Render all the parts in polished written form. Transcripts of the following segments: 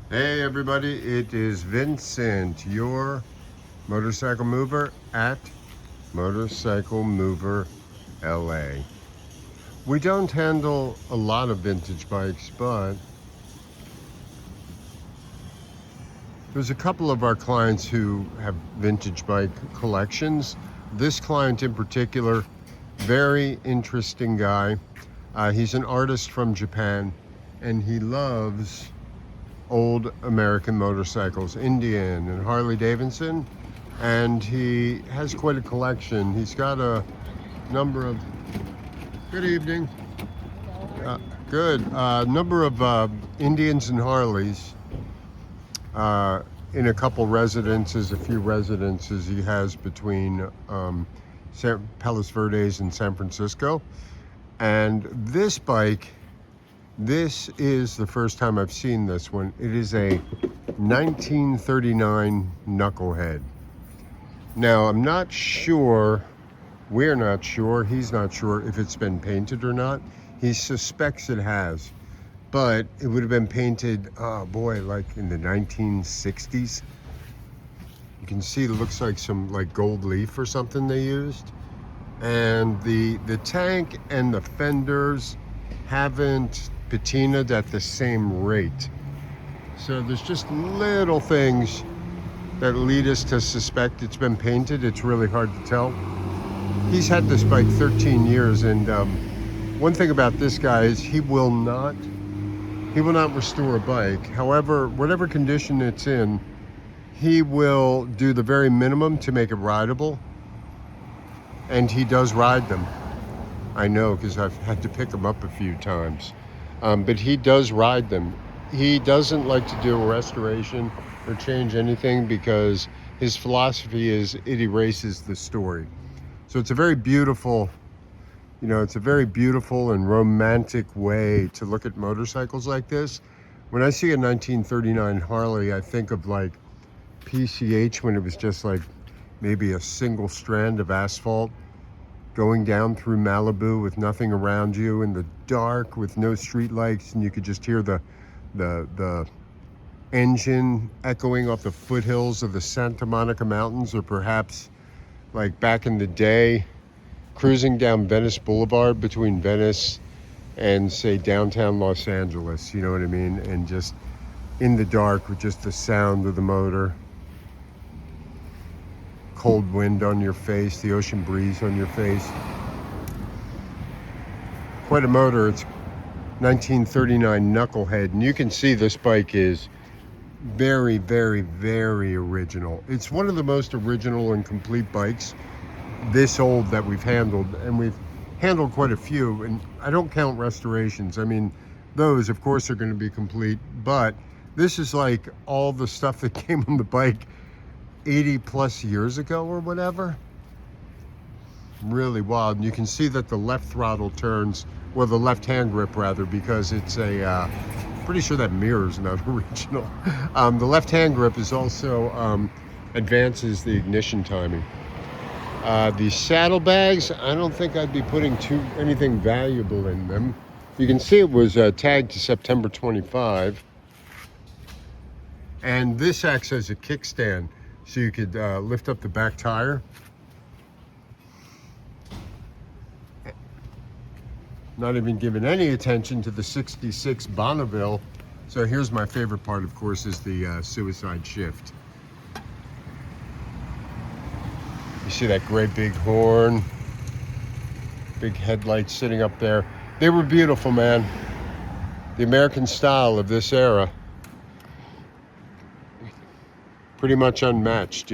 Hey everybody, it is Vincent, your motorcycle mover at Motorcycle Mover LA. We don't handle a lot of vintage bikes, but there's a couple of our clients who have vintage bike collections. This client in particular, very interesting guy. He's an artist from Japan and he loves old American motorcycles, Indian and Harley Davidson, and he has quite a collection. He's got a number of, good evening, uh, good, number of Indians and Harleys in a couple residences, a few residences he has between Palos Verdes and San Francisco. And this bike, this is the first time I've seen this one. It is a 1939 Knucklehead. Now, I'm not sure, we're not sure, he's not sure if it's been painted or not. He suspects it has, but it would have been painted, oh boy, like in the 1960s. You can see it looks like some like gold leaf or something they used. And the tank and the fenders haven't patinaed at the same rate. So there's just little things that lead us to suspect it's been painted. It's really hard to tell. He's had this bike 13 years, and one thing about this guy is he will not restore a bike. However, whatever condition it's in, he will do the very minimum to make it rideable, and he does ride them. I know, because I've had to pick him up a few times. But he does ride them. He doesn't like to do a restoration or change anything because his philosophy is it erases the story. So it's a very beautiful, it's a very beautiful and romantic way to look at motorcycles like this. When I see a 1939 Harley, I think of like PCH when it was just like maybe a single strand of asphalt going down through Malibu with nothing around you in the dark with no street lights, and you could just hear the engine echoing off the foothills of the Santa Monica Mountains, or perhaps like back in the day cruising down Venice Boulevard between Venice and say downtown Los Angeles, you know what I mean? And just in the dark with just the sound of the motor, cold wind on your face, the ocean breeze on your face. Quite a motor. It's 1939 Knucklehead, and you can see this bike is very, very, very original. It's one of the most original and complete bikes this old that we've handled, and we've handled quite a few, and I don't count restorations. I mean, those of course are going to be complete, but this is like all the stuff that came on the bike 80 plus years ago or whatever. Really wild. And you can see that the left throttle turns, well, the left hand grip rather, because it's a pretty sure that mirror's not original. The left hand grip is also advances the ignition timing. The saddlebags, I don't think I'd be putting anything valuable in them. You can see it was tagged to September 25, and this acts as a kickstand, so you could lift up the back tire. Not even giving any attention to the 66 Bonneville. So here's my favorite part, of course, is the suicide shift. You see that great big horn, big headlights sitting up there. They were beautiful, man. The American style of this era. Pretty much unmatched,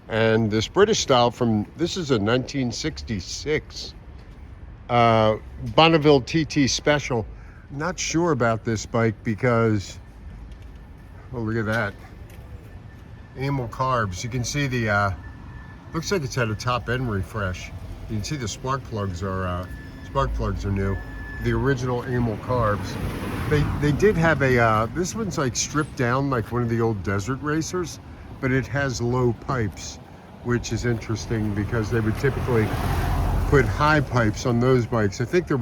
And this British style this is a 1966 Bonneville TT Special. Not sure about this bike because, oh, look at that. Amyl carbs. You can see the, looks like it's had a top end refresh. You can see the spark plugs are new. The original amyl carbs. They did have a, this one's like stripped down like one of the old desert racers, but it has low pipes, which is interesting because they would typically put high pipes on those bikes. I think there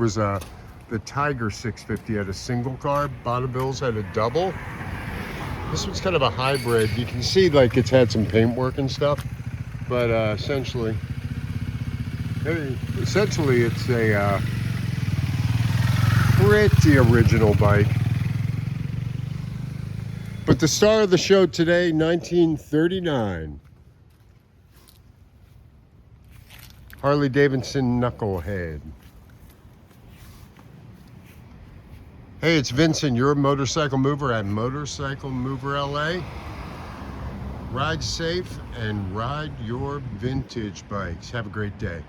The Tiger 650 had a single carb. Bonneville's had a double. This one's kind of a hybrid. You can see like it's had some paint work and stuff, but essentially it's a pretty original bike. But the star of the show today, 1939. Harley Davidson Knucklehead. Hey, it's Vincent. You're a motorcycle mover at Motorcycle Mover LA. Ride safe and ride your vintage bikes. Have a great day.